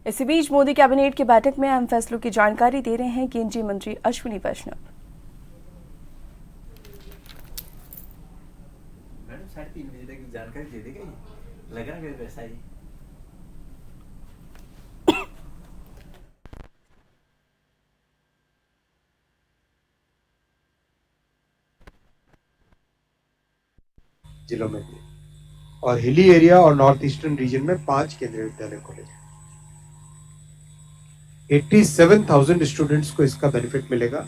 इसी बीच मोदी कैबिनेट की बैठक में अहम फैसलों की जानकारी दे रहे हैं केंद्रीय मंत्री अश्विनी वैष्णव। मैडम 3:30 बजे तक जानकारी दे देगा, ये लग रहा है वैसा ही। जिलों में भी और हिली एरिया और नॉर्थ ईस्टर्न रीजन में 5 केंद्रीय विद्यालय खोले जाए। 87,000 स्टूडेंट्स को इसका बेनिफिट मिलेगा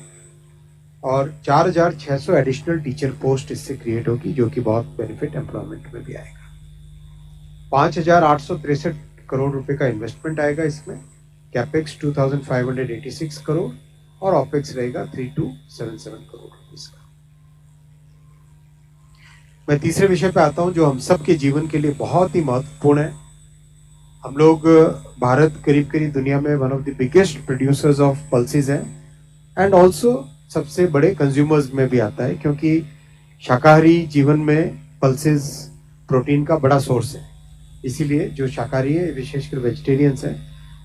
और 4,600 एडिशनल टीचर पोस्ट इससे क्रिएट होगी, जो कि बहुत बेनिफिट एम्प्लॉयमेंट में भी आएगा। 5,863 करोड़ रुपए का इन्वेस्टमेंट आएगा इसमें। कैपेक्स 2,586 करोड़ और ऑपेक्स रहेगा 3,277 करोड़ रुपीस का। मैं तीसरे विषय पे आता हूं, जो हम सब के जीवन के लिए बहुत ही महत्वपूर्ण है। हम लोग भारत करीब करीब दुनिया में one of the biggest producers of pulses हैं एंड ऑल्सो सबसे बड़े कंज्यूमर्स में भी आता है, क्योंकि शाकाहारी जीवन में पल्सेस प्रोटीन का बड़ा सोर्स है। इसीलिए जो शाकाहारी है, विशेषकर वेजिटेरियंस हैं,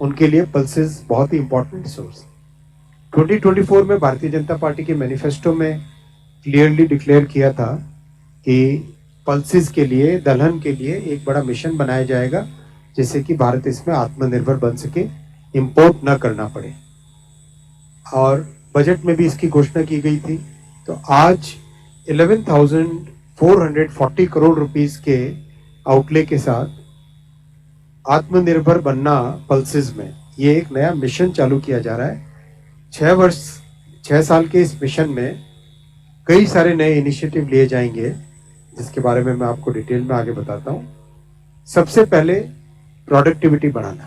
उनके लिए पल्सेस बहुत ही इंपॉर्टेंट सोर्स है। 2024 में भारतीय जनता पार्टी के मैनिफेस्टो में क्लियरली डिक्लेयर किया था कि पल्सेस के लिए, दलहन के लिए एक बड़ा मिशन बनाया जाएगा, जिससे कि भारत इसमें आत्मनिर्भर बन सके, इंपोर्ट न करना पड़े। और बजट में भी इसकी घोषणा की गई थी। तो आज 11,440 करोड़ रुपीस के आउटले के साथ आत्मनिर्भर बनना पल्सेस में, ये एक नया मिशन चालू किया जा रहा है। 6 साल के इस मिशन में कई सारे नए इनिशिएटिव लिए जाएंगे, जिसके बारे में मैं आपको डिटेल में आगे बताता हूं। सबसे पहले प्रोडक्टिविटी बढ़ाना,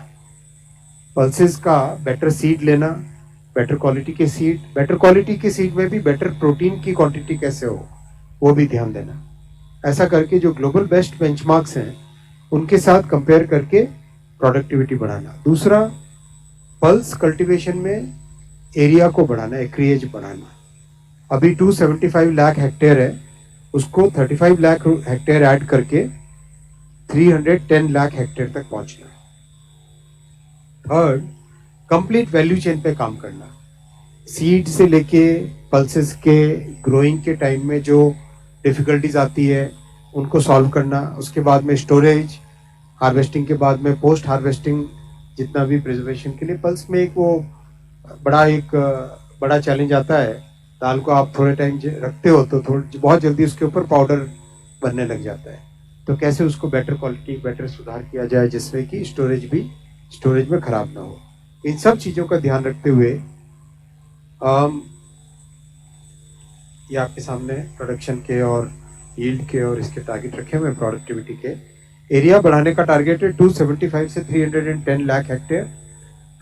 पल्सेस का बेटर सीड लेना, बेटर क्वालिटी के सीड, बेटर क्वालिटी के सीड में भी बेटर प्रोटीन की क्वांटिटी कैसे हो, वो भी ध्यान देना। ऐसा करके जो ग्लोबल बेस्ट बेंचमार्क्स हैं, उनके साथ कंपेयर करके प्रोडक्टिविटी बढ़ाना। दूसरा, पल्स कल्टीवेशन में एरिया को बढ़ाना, एक्रिएज बढ़ाना। अभी 275 लाख हेक्टेयर है, उसको 35 लाख हेक्टेयर ऐड करके 310 लाख हेक्टेयर तक पहुंचना। थर्ड, कंप्लीट वैल्यू चेन पे काम करना। सीड से लेके पल्सेस के ग्रोइंग के टाइम में जो डिफिकल्टीज आती है, उनको सॉल्व करना। उसके बाद में स्टोरेज, हार्वेस्टिंग के बाद में पोस्ट हार्वेस्टिंग, जितना भी प्रिजर्वेशन के लिए पल्स में एक बड़ा चैलेंज आता है। दाल को आप थोड़े टाइम रखते हो तो बहुत जल्दी उसके ऊपर पाउडर बनने लग जाता है। तो कैसे उसको बेटर क्वालिटी, बेटर सुधार किया जाए, जिसमें कि स्टोरेज में खराब ना हो। इन सब चीजों का ध्यान रखते हुए ये आपके सामने प्रोडक्शन के और यील्ड के और इसके टारगेट रखे हुए। प्रोडक्टिविटी के एरिया बढ़ाने का टारगेट है 275 से 310 लाख हेक्टेयर।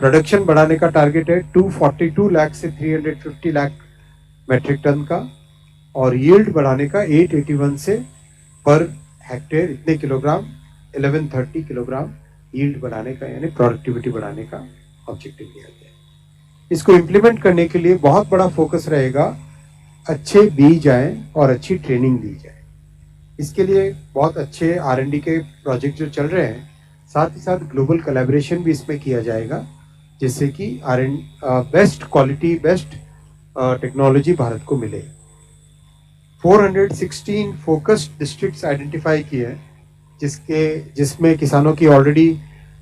प्रोडक्शन बढ़ाने का टारगेट है 242 लाख से 350 लाख मेट्रिक टन का। और यील्ड बढ़ाने का 881 से पर हेक्टेयर इतने किलोग्राम, 1130 किलोग्राम यील्ड बढ़ाने का, यानी प्रोडक्टिविटी बढ़ाने का ऑब्जेक्टिव लिया गया है। इसको इम्प्लीमेंट करने के लिए बहुत बड़ा फोकस रहेगा, अच्छे बीज आए और अच्छी ट्रेनिंग दी जाए। इसके लिए बहुत अच्छे R&D के प्रोजेक्ट जो चल रहे हैं, साथ ही साथ ग्लोबल कोलैबोरेशन भी इसमें किया जाएगा, जिससे कि best quality, best technology Bharat को मिले। 416 फोकस्ड डिस्ट्रिक्ट्स आइडेंटिफाई किए हैं, जिसमें किसानों की ऑलरेडी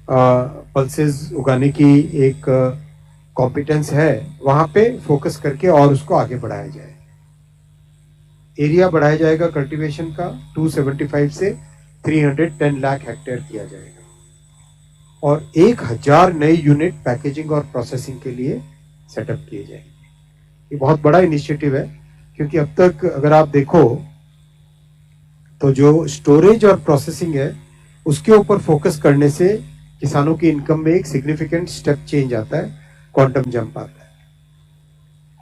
पल्सेस उगाने की एक कॉम्पिटेंस है, वहां पे फोकस करके और उसको आगे बढ़ाया जाए। एरिया बढ़ाया जाएगा कल्टीवेशन का, 275 से 310 लाख हेक्टेयर किया जाएगा। और 1,000 नए यूनिट पैकेजिंग और प्रोसेसिंग के लिए सेटअप किए जाएंगे। ये बहुत बड़ा इनिशिएटिव है, क्योंकि अब तक अगर आप देखो तो जो स्टोरेज और प्रोसेसिंग है, उसके ऊपर फोकस करने से किसानों की इनकम में एक सिग्निफिकेंट स्टेप चेंज आता है, क्वांटम जंप आता है।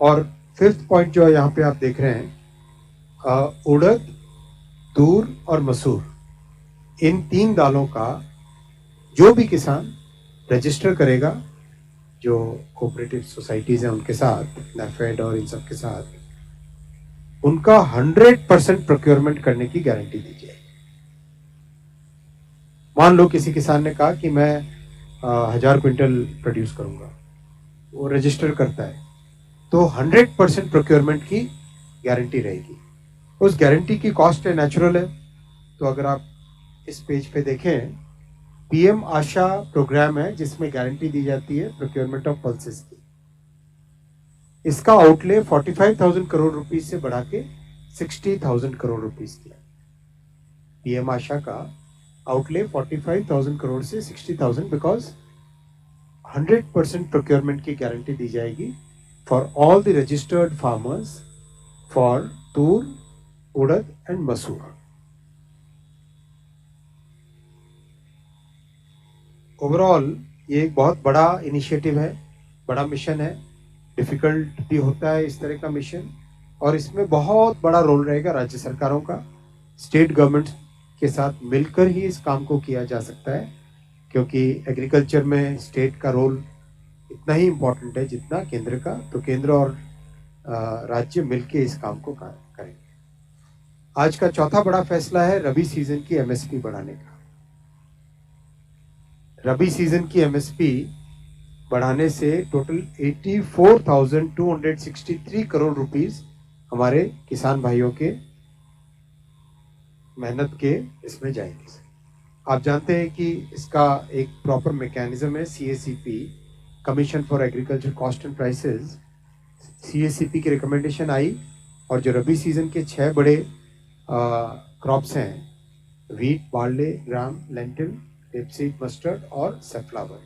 और फिफ्थ पॉइंट जो यहाँ पे आप देख रहे हैं, उड़द, तूर और मसूर, इन 3 दालों का जो भी किसान रजिस्टर करेगा, जो कोऑपरेटिव सोसाइटीज हैं उनके साथ, नेफेड और इन सब के साथ, उनका 100% प्रोक्योरमेंट करने की गारंटी दी जाएगी। मान लो किसी किसान ने कहा कि मैं 1000 क्विंटल प्रोड्यूस करूंगा, वो रजिस्टर करता है, तो 100% प्रोक्योरमेंट की गारंटी रहेगी। उस गारंटी की कॉस्ट है नेचुरल है। तो अगर आप इस पेज पे देखें, पीएम आशा प्रोग्राम है जिसमें गारंटी दी जाती है प्रोक्योरमेंट ऑफ पल्सेस की। इसका आउटले 45,000 करोड़ रुपीस से बढ़ा के 60,000 करोड़ रुपीस किया। पीएम आशा का आउटले 45,000 करोड़ से 60,000 बिकॉज 100% प्रोक्योरमेंट की गारंटी दी जाएगी for all the registered farmers for Toor, urad and मसूर। ओवरऑल ये एक बहुत बड़ा इनिशिएटिव है, बड़ा मिशन है, डिफिकल्ट भी होता है इस तरह का मिशन, और इसमें बहुत बड़ा रोल रहेगा राज्य सरकारों का। स्टेट गवर्नमेंट के साथ मिलकर ही इस काम को किया जा सकता है, क्योंकि एग्रीकल्चर में स्टेट का रोल इतना ही इम्पोर्टेंट है जितना केंद्र का। तो केंद्र और राज्य मिलकर इस काम को करेंगे। आज का चौथा बड़ा फैसला है रबी सीजन की एमएसपी बढ़ाने का। रबी सीजन की एमएसपी बढ़ाने से टोटल 84,263 करोड़ रुपीस हमारे किसान भाइयों के मेहनत के इसमें जाएंगे। आप जानते हैं कि इसका एक प्रॉपर मैकेनिज्म है, CACP, commission for agriculture cost and prices. CACP की रिकमेंडेशन आई और जो रबी सीजन के 6 बड़े क्रॉप्स हैं, वीट, बार्ले, ग्राम, लेंटिल, रेपसीड, मस्टर्ड और सनफ्लावर,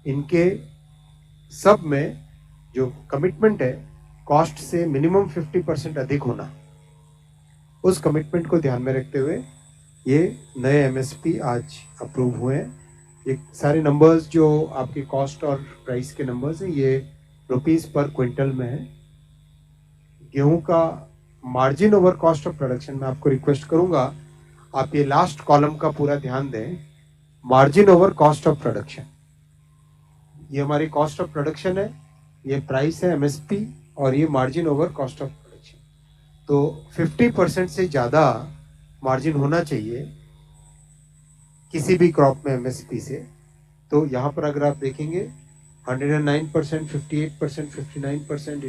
इनके सब में जो कमिटमेंट है कॉस्ट से मिनिमम 50% अधिक होना, उस कमिटमेंट को ध्यान में रखते हुए ये नए एमएसपी आज अप्रूव हुए हैं। ये सारे नंबर्स जो आपके कॉस्ट और प्राइस के नंबर्स हैं, ये रुपीस पर क्विंटल में है। गेहूं का margin over cost of production में आपको रिक्वेस्ट करूंगा आप ये लास्ट कॉलम का पूरा ध्यान दें। Margin over cost of production, ये हमारी कॉस्ट ऑफ प्रोडक्शन है, ये प्राइस है एमएसपी, और ये margin over cost of production. तो 50% से ज़्यादा मार्जिन होना चाहिए किसी भी क्रॉप में एमएसपी से। तो यहाँ पर अगर आप देखेंगे 109%, 58%, 59%,